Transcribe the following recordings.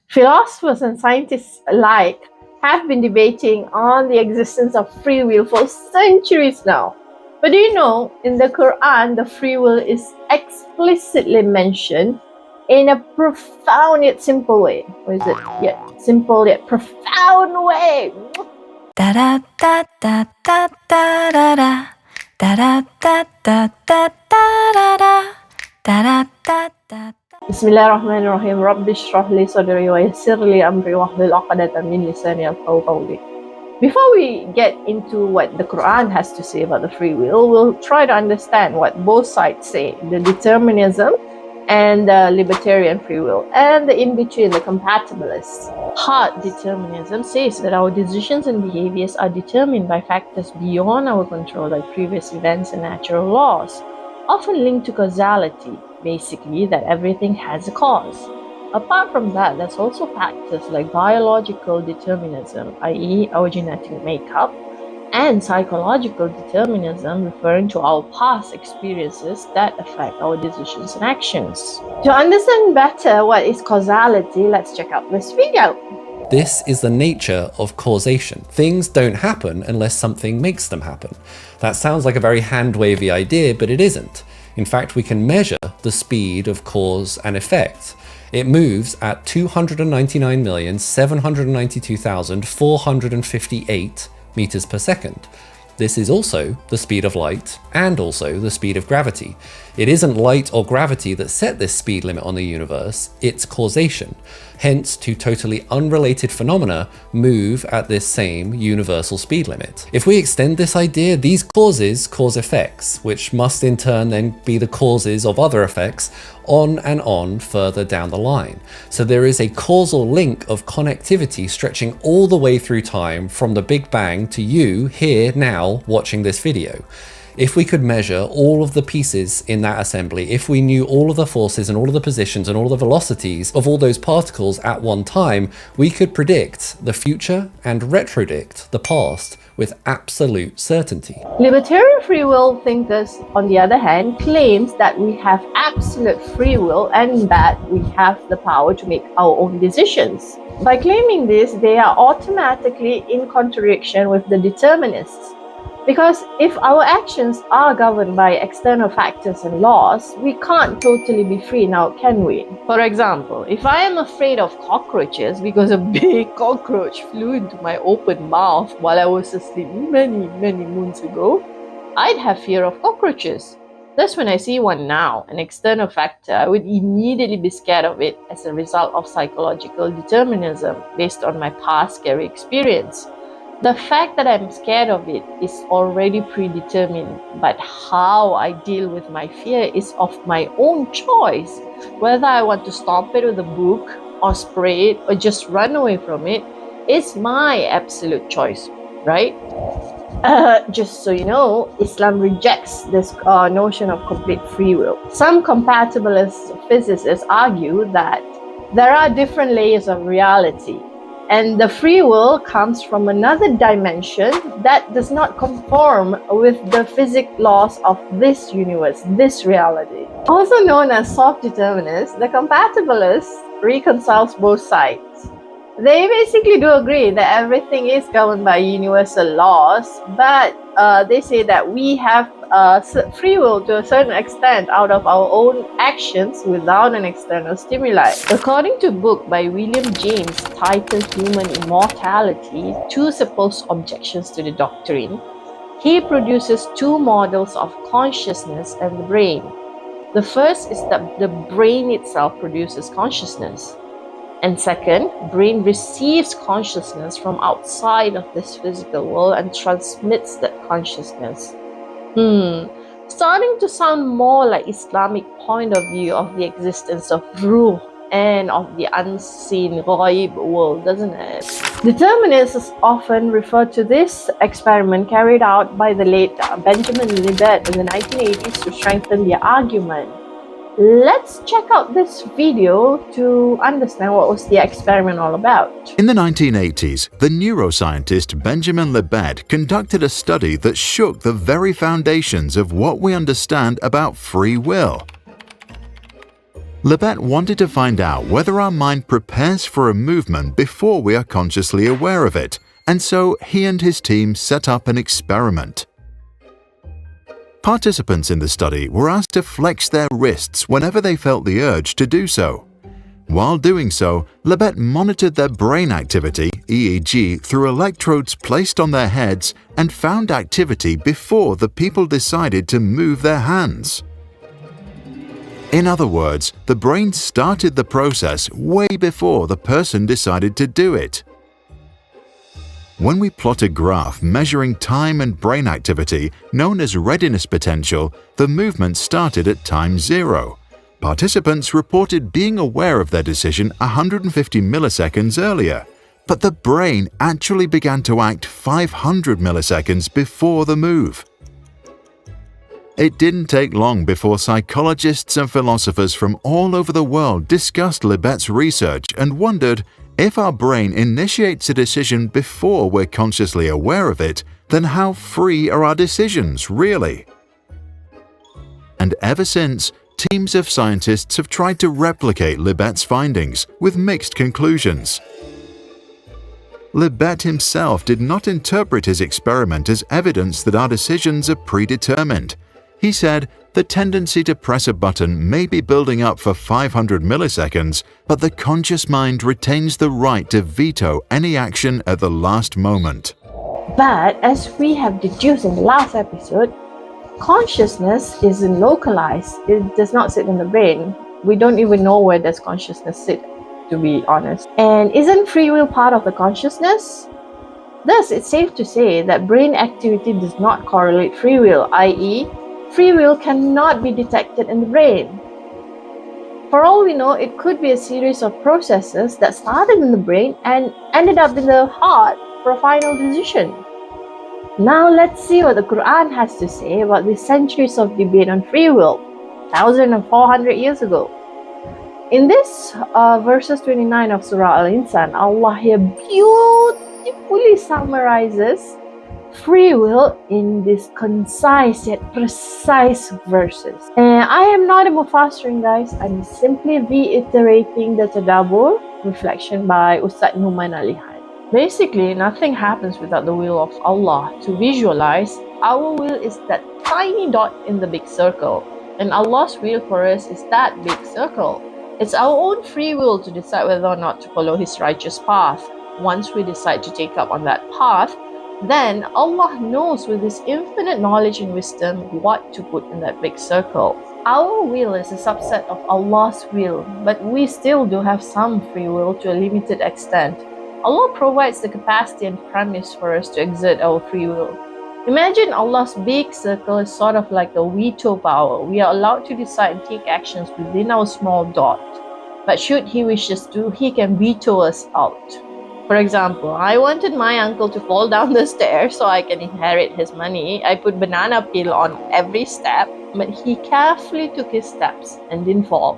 Philosophers and scientists alike have been debating on the existence of free will for centuries now. But do you know, in the Quran, the free will is explicitly mentioned in a profound yet simple way. Or is it yet simple yet profound way? Da da da da da da da da da da da da da da da da da. Bismillahirrahmanirrahim. Rabbi shrah li sadri wa yassir li amri wahlul 'uqdatan min lisani yafqahu qawli. Before we get into what the Quran has to say about the free will, we'll try to understand what both sides say, the determinism and the libertarian free will, and the in-between, the compatibilist. Hard determinism says that our decisions and behaviors are determined by factors beyond our control, like previous events and natural laws, often linked to causality, basically that everything has a cause. Apart from that, there's also factors like biological determinism, i.e. our genetic makeup, and psychological determinism, referring to our past experiences that affect our decisions and actions. To understand better what is causality, let's check out this video. This is the nature of causation. Things don't happen unless something makes them happen. That sounds like a very hand-wavy idea, but it isn't. In fact, we can measure the speed of cause and effect. It moves at 299,792,458 meters per second. This is also the speed of light and also the speed of gravity. It isn't light or gravity that set this speed limit on the universe, it's causation. Hence, two totally unrelated phenomena move at this same universal speed limit. If we extend this idea, these causes cause effects, which must in turn then be the causes of other effects, on and on further down the line. So there is a causal link of connectivity stretching all the way through time from the Big Bang to you here now watching this video. If we could measure all of the pieces in that assembly, if we knew all of the forces and all of the positions and all of the velocities of all those particles at one time, we could predict the future and retrodict the past with absolute certainty. Libertarian free will thinkers, on the other hand, claims that we have absolute free will and that we have the power to make our own decisions. By claiming this, they are automatically in contradiction with the determinists. Because if our actions are governed by external factors and laws, we can't totally be free now, can we? For example, if I am afraid of cockroaches because a big cockroach flew into my open mouth while I was asleep many moons ago, I'd have fear of cockroaches. Thus, when I see one now, an external factor, I would immediately be scared of it as a result of psychological determinism based on my past scary experience. The fact that I'm scared of it is already predetermined, but how I deal with my fear is of my own choice. Whether I want to stomp it with a book, or spray it, or just run away from it, is my absolute choice, right? Just so you know, Islam rejects this notion of complete free will. Some compatibilist physicists argue that there are different layers of reality, and the free will comes from another dimension that does not conform with the physics laws of this universe, this reality. Also known as soft determinists, the compatibilists reconciles both sides. They basically do agree that everything is governed by universal laws, but they say that we have free will to a certain extent out of our own actions without an external stimuli. According to a book by William James titled Human Immortality, Two Supposed Objections to the Doctrine, he produces two models of consciousness and the brain. The first is that the brain itself produces consciousness. And second, brain receives consciousness from outside of this physical world and transmits that consciousness. Starting to sound more like Islamic point of view of the existence of ruh and of the unseen ghaib world, doesn't it? Determinists often refer to this experiment carried out by the late Benjamin Libet in the 1980s to strengthen their argument. Let's check out this video to understand what was the experiment all about. In the 1980s, the neuroscientist Benjamin Libet conducted a study that shook the very foundations of what we understand about free will. Libet wanted to find out whether our mind prepares for a movement before we are consciously aware of it, and so he and his team set up an experiment. Participants in the study were asked to flex their wrists whenever they felt the urge to do so. While doing so, Libet monitored their brain activity, EEG, through electrodes placed on their heads and found activity before the people decided to move their hands. In other words, the brain started the process way before the person decided to do it. When we plot a graph measuring time and brain activity, known as readiness potential, the movement started at time 0. Participants reported being aware of their decision 150 milliseconds earlier, but the brain actually began to act 500 milliseconds before the move. It didn't take long before psychologists and philosophers from all over the world discussed Libet's research and wondered, if our brain initiates a decision before we're consciously aware of it, then how free are our decisions, really? And ever since, teams of scientists have tried to replicate Libet's findings, with mixed conclusions. Libet himself did not interpret his experiment as evidence that our decisions are predetermined. He said, the tendency to press a button may be building up for 500 milliseconds, but the conscious mind retains the right to veto any action at the last moment. But as we have deduced in the last episode, consciousness isn't localized. It does not sit in the brain. We don't even know where does consciousness sit, to be honest. And isn't free will part of the consciousness? Thus, it's safe to say that brain activity does not correlate free will, i.e., free will cannot be detected in the brain. For all we know, it could be a series of processes that started in the brain and ended up in the heart for a final decision. Now let's see what the Quran has to say about these centuries of debate on free will, 1,400 years ago. In this verses 29 of Surah Al-Insan, Allah here beautifully summarizes free will in these concise yet precise verses. And I am not a mufassirin, guys. I'm simply reiterating the tadabbur reflection by Ustad Numan Alihan. Basically, nothing happens without the will of Allah. To visualize, our will is that tiny dot in the big circle, and Allah's will for us is that big circle. It's our own free will to decide whether or not to follow His righteous path. Once we decide to take up on that path, then Allah knows with His infinite knowledge and wisdom what to put in that big circle. Our will is a subset of Allah's will, but we still do have some free will to a limited extent. Allah provides the capacity and premise for us to exert our free will. Imagine Allah's big circle is sort of like a veto power. We are allowed to decide and take actions within our small dot. But should He wishes to, He can veto us out. For example, I wanted my uncle to fall down the stairs so I can inherit his money. I put banana peel on every step, but he carefully took his steps and didn't fall.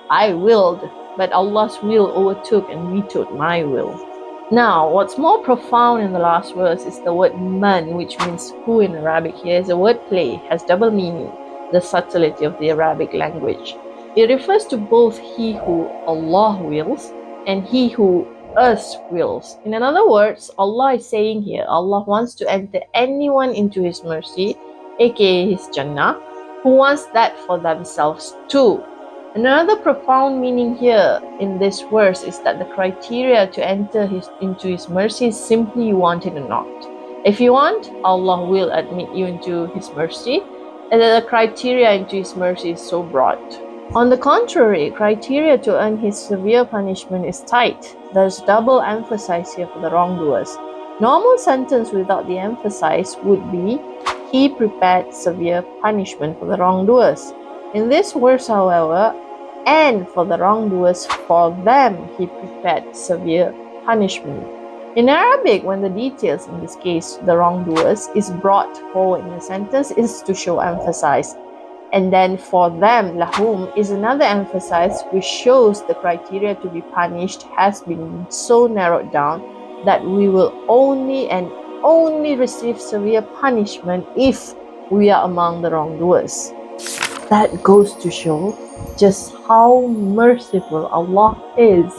I willed, but Allah's will overtook and vetoed my will. Now, what's more profound in the last verse is the word man, which means who in Arabic. Here is a word play, has double meaning, the subtlety of the Arabic language. It refers to both he who Allah wills and he who us wills. In other words, Allah is saying here, Allah wants to enter anyone into His mercy, aka His Jannah, who wants that for themselves too. Another profound meaning here in this verse is that the criteria to enter into His mercy is simply you want it or not. If you want, Allah will admit you into His mercy, and the criteria into His mercy is so broad. On the contrary, criteria to earn His severe punishment is tight. There's double emphasis here for the wrongdoers. Normal sentence without the emphasis would be, He prepared severe punishment for the wrongdoers. In this verse, however, and for the wrongdoers, for them He prepared severe punishment. In Arabic, when the details, in this case the wrongdoers, is brought forward in a sentence, is to show emphasis. And then for them, lahum, is another emphasis which shows the criteria to be punished has been so narrowed down that we will only and only receive severe punishment if we are among the wrongdoers. That goes to show just how merciful Allah is.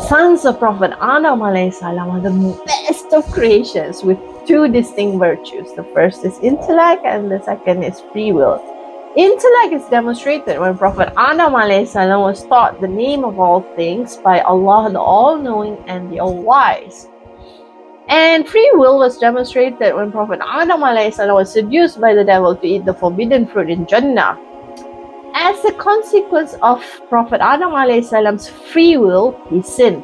Sons of Prophet Adam alayhi salam are the best of creations with two distinct virtues. The first is intellect and the second is free will. Intellect is demonstrated when Prophet Adam alayhi salam was taught the name of all things by Allah, the All-Knowing and the All-Wise. And free will was demonstrated when Prophet Adam alayhi salam was seduced by the devil to eat the forbidden fruit in Jannah. As a consequence of Prophet Adam alayhi salam's free will, he sinned.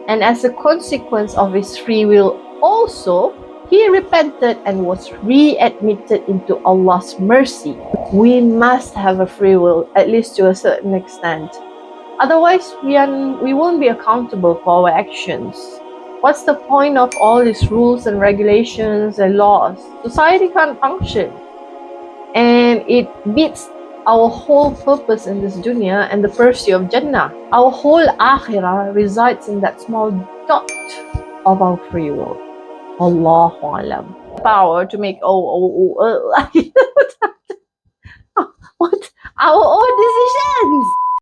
And as a consequence of his free will also, he repented and was readmitted into Allah's mercy. We must have a free will, at least to a certain extent. Otherwise, we won't be accountable for our actions. What's the point of all these rules and regulations and laws? Society can't function. And it beats our whole purpose in this dunya and the pursuit of Jannah. Our whole akhirah resides in that small dot of our free will. Allahu alam. Power to make what our own decisions.